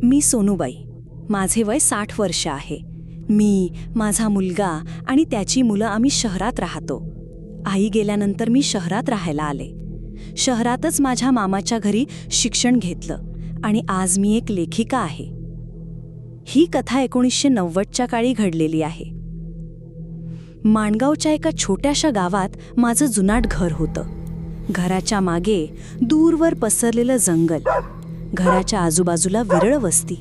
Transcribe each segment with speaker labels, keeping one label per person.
Speaker 1: मी सोनूबाई. माझे वय 60 वर्ष आहे. मी, माझा मुलगा आणि त्याची मुलं आम्ही शहरात राहतो. आई गेल्यानंतर मी शहरात राहायला आले. शहरातच माझ्या मामाच्या घरी शिक्षण घेतलं आणि आज मी एक लेखिका आहे. ही कथा 1990च्या काळी घडलेली आहे. माणगावच्या एका छोट्याशा गावात माझं जुनाट घर होतं. घराच्या मागे दूरवर पसरलेलं जंगल, घराच्या आजूबाजूला विरळ वस्ती.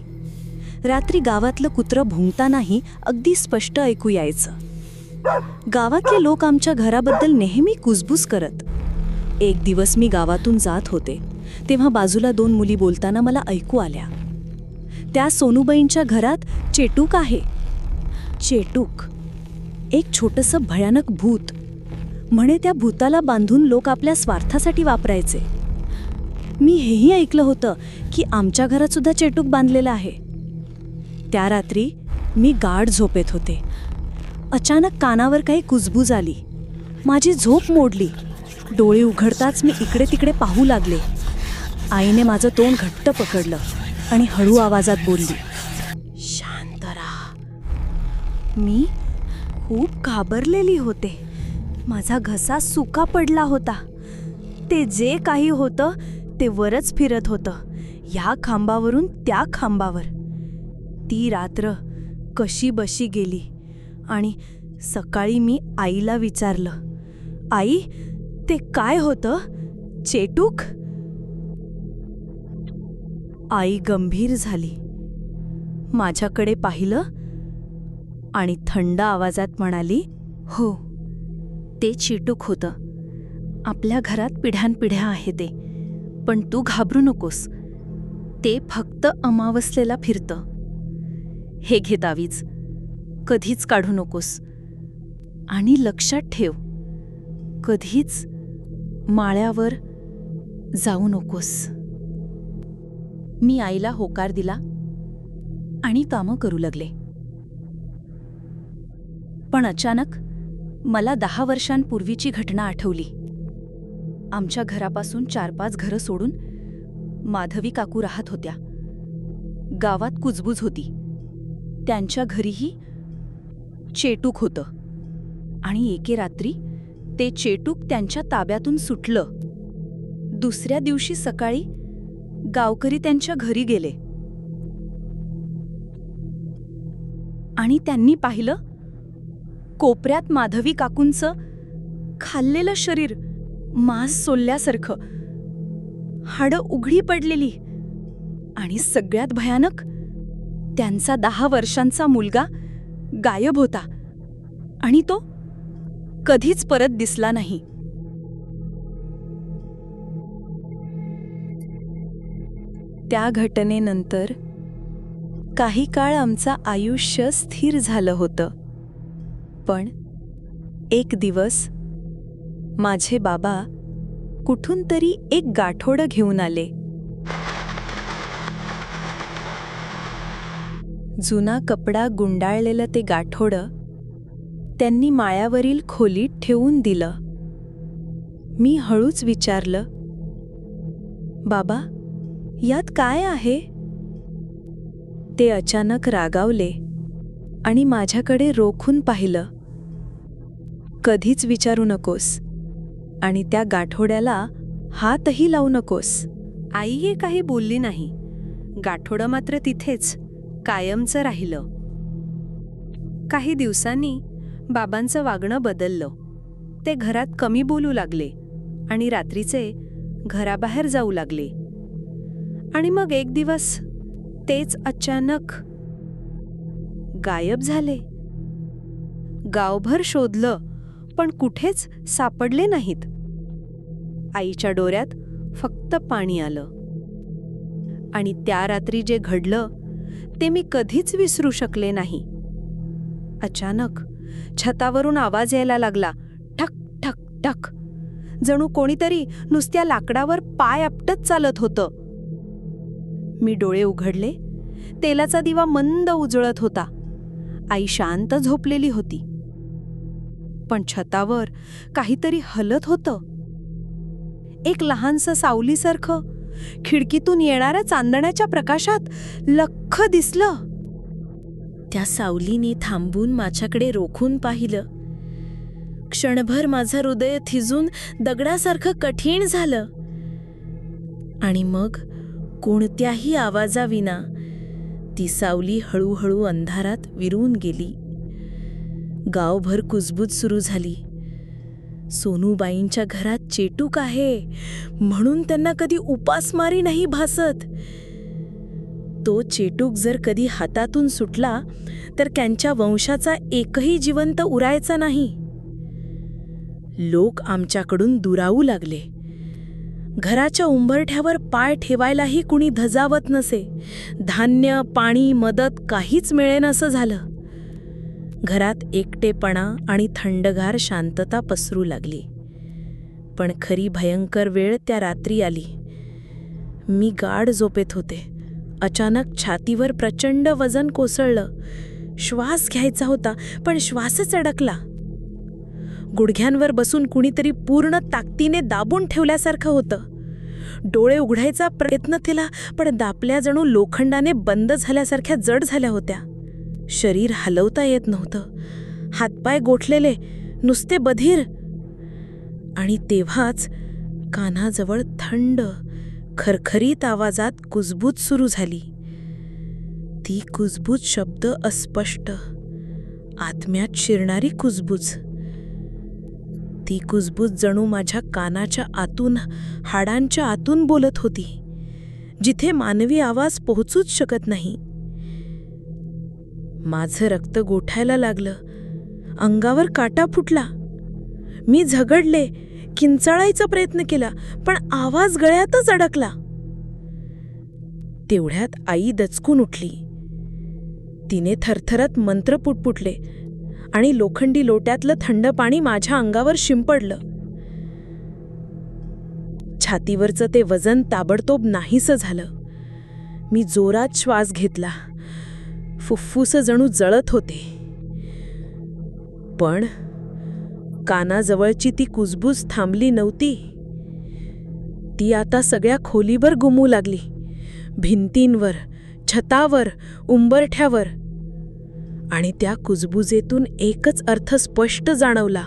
Speaker 1: रात्री गावातलं कुत्रं भुंकतानाही अगदी स्पष्ट ऐकू यायचं. गावातले लोक आमच्या घराबद्दल नेहमी कुजबूज करत. एक दिवस मी गावातून जात होते तेव्हा बाजूला 2 मुली बोलताना मला ऐकू आल्या. त्या सोनूबाईंच्या घरात चेटूक आहे. चेटूक, एक छोटंसं भयानक भूत. म्हणे त्या भूताला बांधून लोक आपल्या स्वार्थासाठी वापरायचे. मी हेही ऐकलं होतं की आमच्या घरात सुद्धा चेटूक बांधलेला आहे. त्या रात्री मी गाढ झोपेत होते. अचानक कानावर काही कुजबूज आली. माझी झोप मोडली. डोळे उघडताच मी इकडे तिकडे पाहू लागले. आईने माझं तोंड घट्ट पकडलं आणि हळू आवाजात बोलली, शांत राहा. मी खूप घाबरलेली होते. माझा घसा सुका पडला होता. ते जे काही होतं ते वरच फिरत होतं, ह्या खांबावरून त्या खांबावर. ती रात्र कशी बशी गेली आणि सकाळी मी आईला विचारलं, आई, ते काय होतं, चेटूक? आई गंभीर झाली, माझ्याकडे पाहिलं आणि थंड आवाजात म्हणाली, हो, ते चेटूक होतं. आपल्या घरात पिढ्यानपिढ्या आहे ते, पण तू घाबरू नकोस. ते फक्त अमावस्येला फिरतं. हे घे तावीज, कधीच काढू नकोस. आणि लक्षात ठेव, कधीच माळ्यावर जाऊ नकोस. मी आईला होकार दिला आणि कामं करू लागले. पण अचानक मला 10 वर्षांपूर्वीची घटना आठवली. आमच्या घरापासून 4-5 घरं सोडून माधवी काकू राहत होत्या. गावात कुजबूज होती. त्यांच्या घरीही चेटूक होतं आणि एके रात्री ते चेटूक त्यांच्या ताब्यातून सुटलं. दुसऱ्या दिवशी सकाळी गावकरी त्यांच्या घरी गेले आणि त्यांनी पाहिलं, कोपऱ्यात माधवी काकूंचं खाल्लेलं शरीर, मांस सोलल्यासारखं, हाडं उघडी पडलेली आणि सगळ्यात भयानक, त्यांचा 10 वर्षांचा मुलगा गायब होता आणि तो कधीच परत दिसला नाही. त्या घटनेनंतर काही काळ आमचं आयुष्य स्थिर झालं होतं. पण एक दिवस माझे बाबा कुठून तरी एक गाठोडं घेऊन आले. जुना कपडा गुंडाळलेलं ते गाठोडं त्यांनी माळ्यावरील खोलीत ठेवून दिलं. मी हळूच विचारलं, बाबा, यात काय आहे? ते अचानक रागावले आणि माझ्याकडे रोखून पाहिलं. कधीच विचारू नकोस आणि त्या गाठोड्याला हातही लावू नकोस. आईही काही बोलली नाही. गाठोडं मात्र तिथेच कायमचं राहिलं. काही दिवसांनी बाबांचं वागणं बदललं. ते घरात कमी बोलू लागले आणि रात्रीचे घराबाहेर जाऊ लागले. आणि मग एक दिवस तेच अचानक गायब झाले. गावभर शोधलं पण कुठेच सापडले नाहीत. आईच्या डोळ्यात फक्त पाणी आलं. आणि त्या रात्री जे घडलं ते मी कधीच विसरू शकले नाही. अचानक छतावरून आवाज यायला लागला, ठक ठक ठक, जणू कोणीतरी नुसत्या लाकडावर पाय आपटत चालत होतं. मी डोळे उघडले. तेलाचा दिवा मंद उजळत होता. आई शांत झोपलेली होती. पण छतावर काहीतरी हलत होतं. एक लहानसं सावलीसारखं, खिडकीतून येणाऱ्या चांदण्याच्या प्रकाशात लख्ख दिसलं.
Speaker 2: त्या सावलीने थांबून माझ्याकडे रोखून पाहिलं. क्षणभर माझं हृदय थिजून दगडासारखं कठीण झालं. आणि मग कोणत्याही आवाजाविना ती सावली हळूहळू अंधारात विरून गेली. गावभर कुजबूज सुरू झाली. सोनूबाईंच्या घरात चेटूक आहे म्हणून त्यांना कधी उपासमारी नाही भासत. तो चेटूक जर कधी हातातून सुटला तर त्यांच्या वंशाचा एकही जिवंत उरायचा नाही. लोक आमच्याकडून दुरावू लागले. घराच्या उंबरठ्यावर पाय ठेवायलाही कुणी धजावत नसे. धान्य, पाणी, मदत काहीच मिळेनसं झालं. घरात एकटेपणा आणि थंडगार शांतता पसरू लागली. पण खरी भयंकर वेळ त्या रात्री आली. मी गाढ झोपेत होते. अचानक छातीवर प्रचंड वजन कोसळलं. श्वास घ्यायचा होता पण श्वासच अडकला. गुडघ्यांवर बसून कुणीतरी पूर्ण ताकदीने दाबून ठेवल्यासारखं होतं. डोळे उघडायचा प्रयत्न केला पण दापल्या जणू लोखंडाने बंद झाल्यासारख्या जड झाल्या होत्या. शरीर हलवता येत नव्हतं. हातपाय गोठलेले, नुसते बधीर. आणि तेव्हाच कानाजवळ थंड खरखरीत आवाजात कुजबूज सुरू झाली. ती कुजबूज शब्द अस्पष्ट, आत्म्यात शिरणारी कुजबूज. ती कुजबूज जणू माझ्या कानाच्या आतून, हाडांच्या आतून बोलत होती, जिथे मानवी आवाज पोहोचूच शकत नाही. माझं रक्त गोठायला लागलं. अंगावर काटा फुटला. मी झगडले, किंचाळायचा प्रयत्न केला पण आवाज गळ्यातच अडकला. तेवढ्यात आई दचकून उठली. तिने थरथरत मंत्र पुटपुटले आणि लोखंडी लोट्यातलं थंड पाणी माझ्या अंगावर शिंपडलं. छातीवरचं ते वजन ताबडतोब नाहीसं झालं. मी जोरात श्वास घेतला. फुफ्फुसं जणू जळत होते. पण कानाजवळची ती कुजबूज थांबली नव्हती. ती आता सगळ्या खोलीवर घुमू लागली. भिंतींवर, छतावर, उंबरठ्यावर. आणि त्या कुजबुजेतून एकच अर्थ स्पष्ट जाणवला.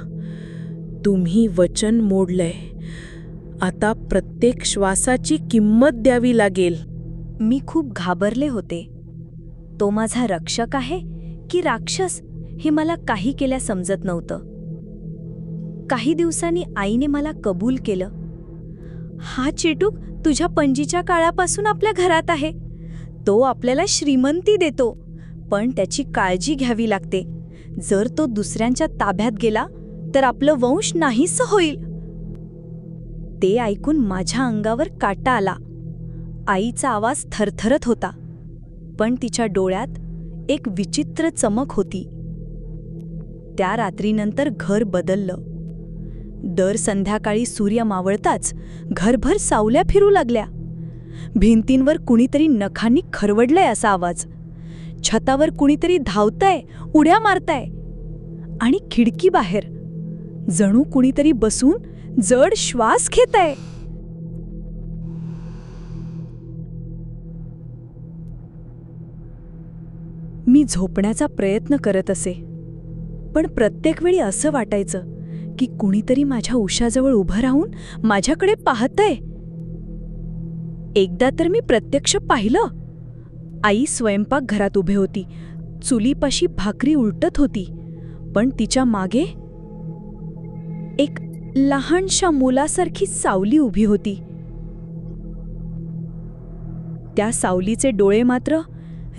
Speaker 2: तुम्ही वचन मोडलंय. आता प्रत्येक श्वासाची किंमत द्यावी लागेल.
Speaker 1: मी खूप घाबरले होते. तो माझा रक्षक आहे की राक्षस हे मला काही केल्या समजत नव्हतं. काही दिवसांनी आईने मला कबूल केलं. हा चेटूक तुझ्या पणजीच्या काळापासून आपल्या घरात आहे. तो आपल्याला श्रीमंती देतो, पण त्याची काळजी घ्यावी लागते. जर तो दुसऱ्यांच्या ताब्यात गेला तर आपलं वंश नाहीसं होईल. ते ऐकून माझ्या अंगावर काटा आला. आईचा आवाज थरथरत होता, पण तिच्या डोळ्यात एक विचित्र चमक होती. त्या रात्रीनंतर घर बदललं. दर संध्याकाळी सूर्य मावळताच घरभर सावल्या फिरू लागल्या. भिंतींवर कुणीतरी नखांनी खरवडलंय असा आवाज. छतावर कुणीतरी धावतंय, उड्या मारतंय. आणि खिडकीबाहेर जणू कुणीतरी बसून जड श्वास घेतंय. मी झोपण्याचा प्रयत्न करत असे, पण प्रत्येक वेळी असं वाटायचं की कुणीतरी माझ्या उशाजवळ उभं राहून माझ्याकडे पाहतंय. एकदा तर मी प्रत्यक्ष पाहिलं. आई स्वयंपाकघरात उभी होती. चुलीपाशी भाकरी उलटत होती, पण तिच्या मागे एक लहानशा मुलासारखी सावली उभी होती. त्या सावलीचे डोळे मात्र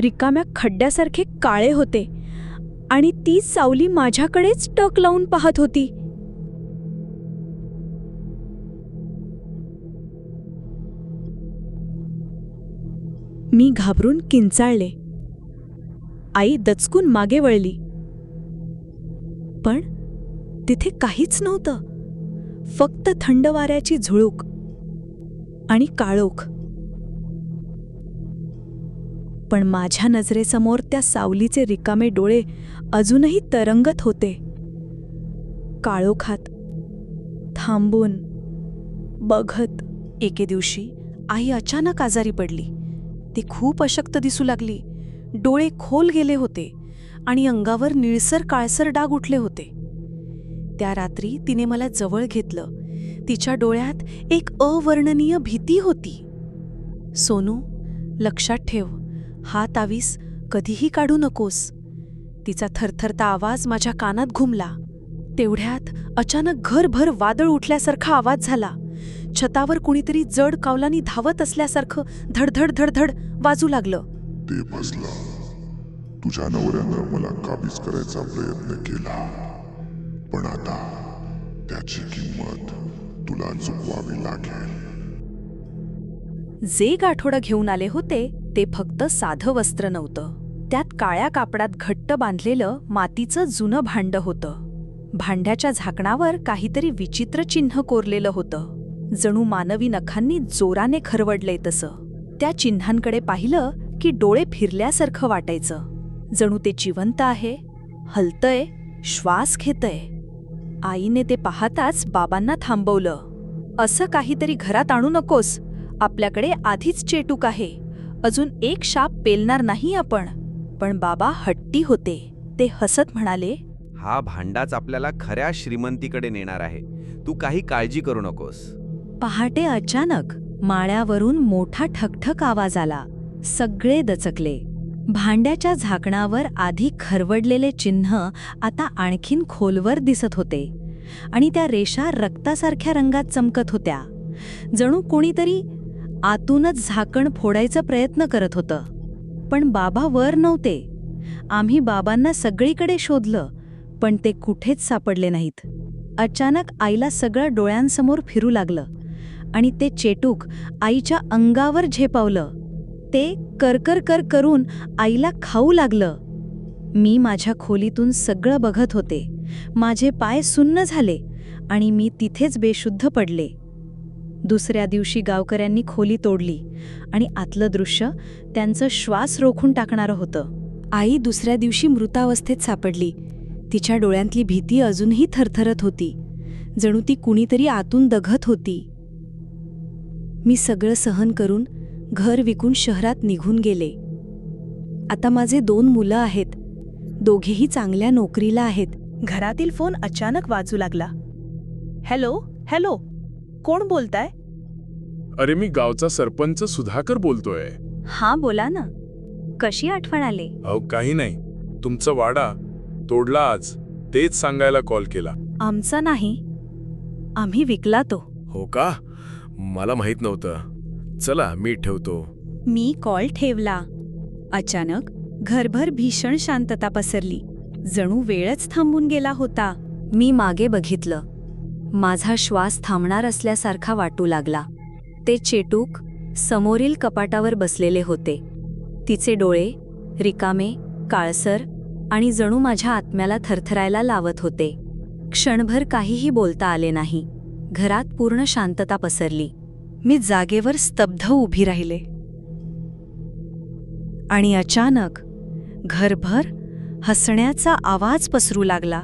Speaker 1: रिकाम्या खड्ड्यासारखे काळे होते आणि ती सावली माझ्याकडेच टक लावून पाहत होती. मी घाबरून किंचाळले. आई दचकून मागे वळली, पण तिथे काहीच नव्हतं. फक्त थंड वाऱ्याची झुळूक आणि काळोख. पण माझ्या नजरेसमोर त्या सावलीचे रिकामे डोळे अजूनही तरंगत होते. काळोखात थांबून बघत. एके दिवशी आई अचानक आजारी पडली. ती खूप अशक्त दिसू लागली. डोळे खोल गेले होते आणि अंगावर निळसर काळसर डाग उठले होते. त्या रात्री तिने मला जवळ घेतलं. तिच्या डोळ्यात एक अवर्णनीय भीती होती. सोनू, लक्षात ठेव, हा तावीस कधीही काढू नकोस. तिचा थरथरता आवाज माझ्या कानात घुमला. तेवढ्यात अचानक घरभर वादळ उठल्यासारखा आवाज झाला. छतावर कुणीतरी जड कावलानी धावत असल्यासारखं धडधड धडधड वाजू लागलं.
Speaker 3: ते बसला. तुझ्या नवऱ्यानं मला काबीज करायचा प्रयत्न केला, पण आता त्याची किंमत तुला चुकवावी लागेल.
Speaker 1: जे गाठोडं घेऊन आले होते ते फक्त साधं वस्त्र नव्हतं. त्यात काळ्या कापडात घट्ट बांधलेलं मातीचं जुनं भांडं होतं. भांड्याच्या झाकणावर काहीतरी विचित्र चिन्ह कोरलेलं होतं, जणू मानवी नखांनी जोराने खरवडलंय तसं. त्या चिन्हांकडे पाहिलं की डोळे फिरल्यासारखं वाटायचं, जणू ते जिवंत आहे, हलतंय, श्वास घेतंय. आईने ते पाहताच बाबांना थांबवलं. असं काहीतरी घरात आणू नकोस, आपल्याकडे आधीच चेटूक आहे, अजून एक शाप पेलणार नाही आपण. पण बाबा हट्टी होते. ते हसत म्हणाले,
Speaker 4: हा भांडाच आपल्याला खऱ्या श्रीमंतीकडे नेणार आहे, तू काही काळजी करू नकोस.
Speaker 1: पहाटे अचानक माळ्यावरून मोठा ठकठक आवाज आला. सगळे दचकले. भांड्याच्या झाकणावर आधी खरवडलेले चिन्ह आता आणखीन खोलवर दिसत होते आणि त्या रेषा रक्तासारख्या रंगात चमकत होत्या, जणू कोणीतरी आतूनच झाकण फोडायचा प्रयत्न करत होतं. पण बाबा वर नव्हते. आम्ही बाबांना सगळीकडे शोधलं, पण ते कुठेच सापडले नाहीत. अचानक आईला सगळं डोळ्यांसमोर फिरू लागलं आणि ते चेटूक आईच्या अंगावर झेपावलं. ते करकर कर करून आईला खाऊ लागलं. मी माझ्या खोलीतून सगळं बघत होते. माझे पाय सुन्न झाले आणि मी तिथेच बेशुद्ध पडले. दुसऱ्या दिवशी गावकऱ्यांनी खोली तोडली आणि आतलं दृश्य त्यांचं श्वास रोखून टाकणारं होतं. आई दुसऱ्या दिवशी मृतावस्थेत सापडली. तिच्या डोळ्यांतली भीती अजूनही थरथरत होती, जणू ती कुणीतरी आतून दघत होती. मी सगळं सहन करून घर विकून शहरात निघून गेले. आता माझे 2 मुलं आहेत. दोघेही चांगल्या नोकरीला आहेत.
Speaker 2: घरातील फोन अचानक वाजू लागला. हॅलो हॅलो, कोण बोलताय?
Speaker 5: अरे, मी गावचा सरपंच सुधाकर बोलतोय.
Speaker 1: हां, बोला ना. कशी आठवण आली?
Speaker 5: अहो, काही नाही, तुमचा वाडा तोडला आज, तेच सांगायला कॉल केला.
Speaker 1: आमचा नाही, आम्ही विकला तो.
Speaker 5: हो का? मला माहित नव्हतं. चला, मी ठेवतो.
Speaker 1: मी कॉल ठेवला. अचानक घरभर भीषण शांतता पसरली, जणू वेळच थांबून गेला होता. मी मागे बघितलं. माझा श्वास थांबणार असल्यासारखा वाटू लागला. ते चेटूक समोरील कपाटावर बसलेले होते. तिचे डोळे रिकामे, काळसर आणि जणू माझ्या आत्म्याला थरथरायला लावत होते. क्षणभर काहीही बोलता आले नाही. घरात पूर्ण शांतता पसरली. मी जागेवर स्तब्ध उभी राहिले आणि अचानक घरभर हसण्याचा आवाज पसरू लागला.